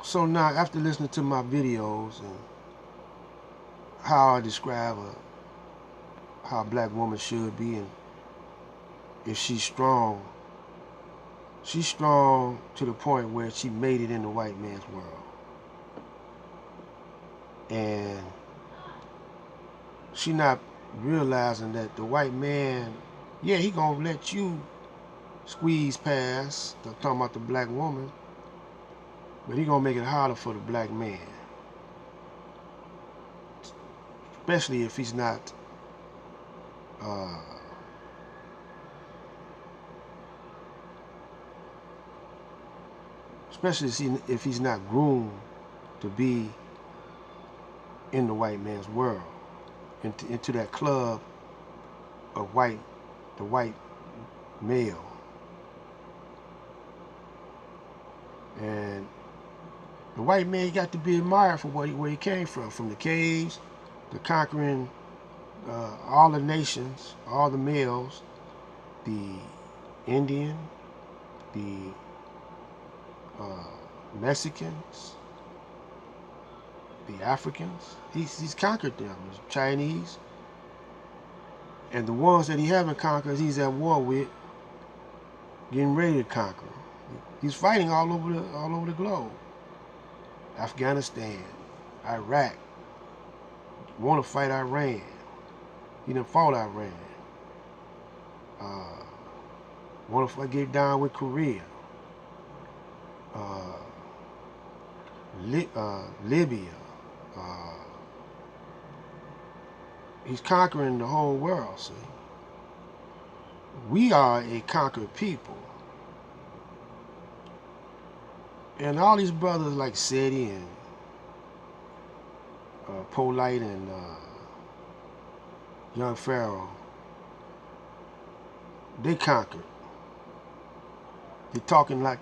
So now, after listening to my videos and how I describe how a black woman should be, and if she's strong to the point where she made it in the white man's world. And she not realizing that the white man, yeah, he gonna let you squeeze past, I'm talking about the black woman, but he gonna make it harder for the black man. Especially if he's not uh, especially if he's not groomed to be in the white man's world, into that club of the white male. And the white man got to be admired for where he came from the caves, the conquering all the nations, all the males, the Indian, the Mexicans, the Africans. He's conquered them. The Chinese, and the ones that he haven't conquered, he's at war with, getting ready to conquer. He's fighting all over the globe. Afghanistan, Iraq, want to fight Iran. He done fought Iran. Want to get down with Korea. Libya. He's conquering the whole world, see. We are a conquered people. And all these brothers like Seti and Polite and Young Pharaoh, they conquered. They talking like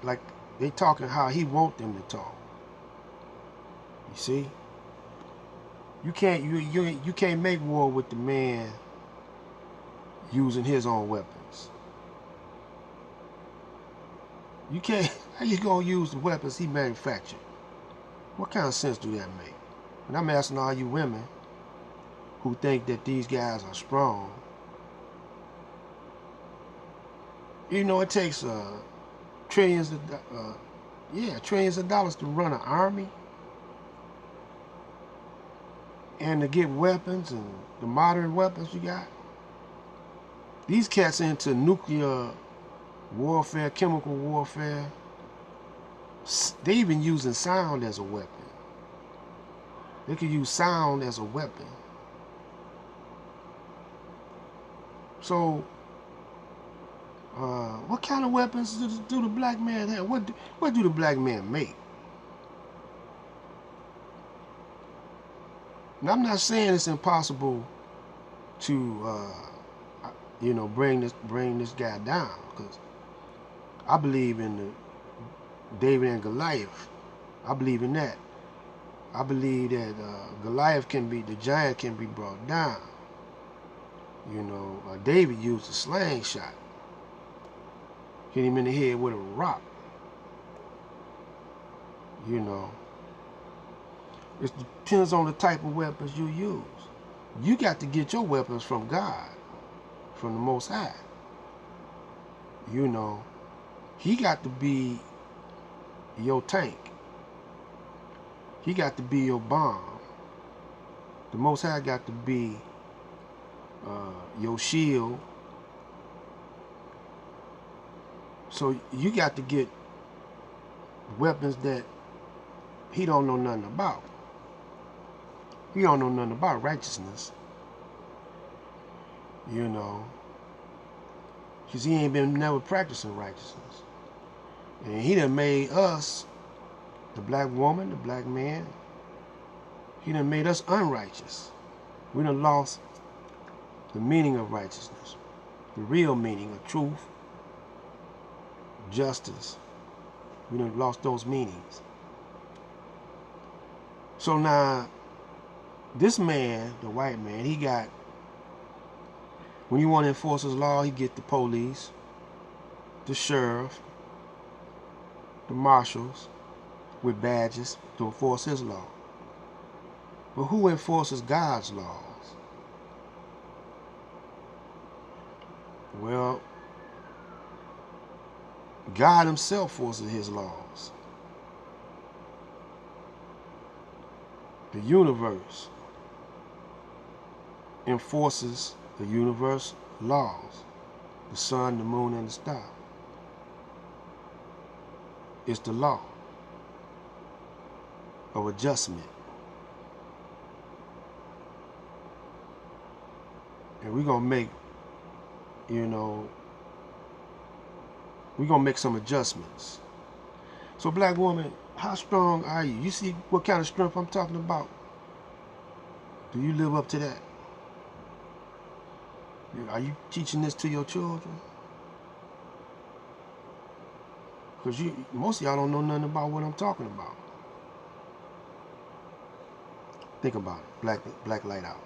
they talking how he want them to talk. You see, you can't make war with the man using his own weapons. You can't. How you gonna use the weapons he manufactured? What kind of sense do that make? And I'm asking all you women who think that these guys are strong. You know, it takes trillions of dollars to run an army and to get weapons and the modern weapons you got. These cats are into nuclear warfare, chemical warfare. They even using sound as a weapon. They could use sound as a weapon. So, what kind of weapons do the black man have? What do the black man make? Now, I'm not saying it's impossible to, bring this guy down, because I believe in the David and Goliath. I believe in that. I believe that the giant can be brought down. David used a slingshot. Hit him in the head with a rock. It depends on the type of weapons you use. You got to get your weapons from God, from the Most High. He got to be your tank. He got to be your bomb. The Most High got to be your shield. So you got to get weapons that he don't know nothing about. He don't know nothing about righteousness. Because he ain't been never practicing righteousness. And he done made us, the black woman, the black man, he done made us unrighteous. We done lost the meaning of righteousness, the real meaning of truth, justice. We done lost those meanings. So now, this man, the white man, he got, when you want to enforce his law, he get the police, the sheriff, the marshals, with badges to enforce his law. But who enforces God's laws? Well, God himself forces his laws. The universe enforces the universe laws. The sun, the moon, and the star. It's the law of adjustment. And we're going to make, we're going to make some adjustments. So black woman, how strong are you? You see what kind of strength I'm talking about? Do you live up to that? Are you teaching this to your children? Because most of y'all don't know nothing about what I'm talking about. Think about it. Black light out.